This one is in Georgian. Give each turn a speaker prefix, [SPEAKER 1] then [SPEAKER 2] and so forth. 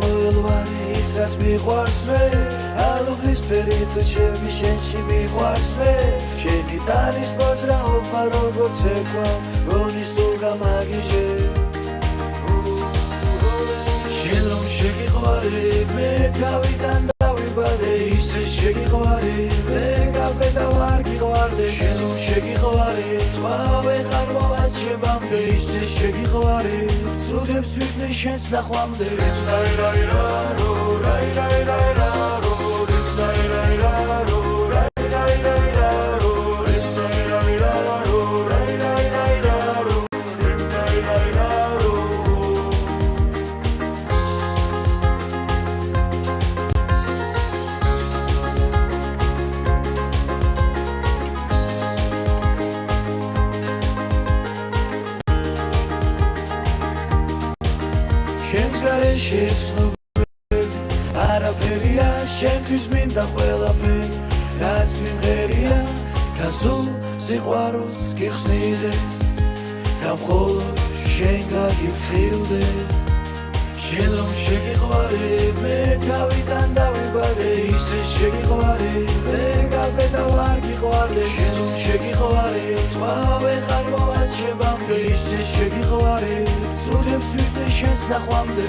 [SPEAKER 1] მოელვარი ის რაც მიყვარს მე ალუბლის ფერი თუ ჩემი შენში მიყვარს მე შენი დანის მოძრაობა როგორც ეკვა გონის სულ გამაგიჟე შენ რომ შეგიყვარი მე თავიდან დავიბადე ისე შეგიყვარი მე გაბედა ვარ გიყვარდე შენ რომ შეგიყვარი წვავე ხარ მოვაჩებამდე ისე შეგიყვარი წუთებს ვიქნე შენს ნახვამდე შენს გარეშე ცნობები არაფერია შენთვის მინდა ყველაფერი რაც მიმღერია და სულ სიყვარულს გიხსნიდე და მხოლოდ შენ გაგიფრთხილდე შენ რომ შეგიყვარი მე თავიდან დავიბადე ისე შეგიყვარი მე გაბედა ვარ გიყვარდე შენ რომ შეგიყვარი წვავე ხარ მოვაჩებამდე ისე შეგიყვარი წუთებს ვიქნე შენს ნახვამდე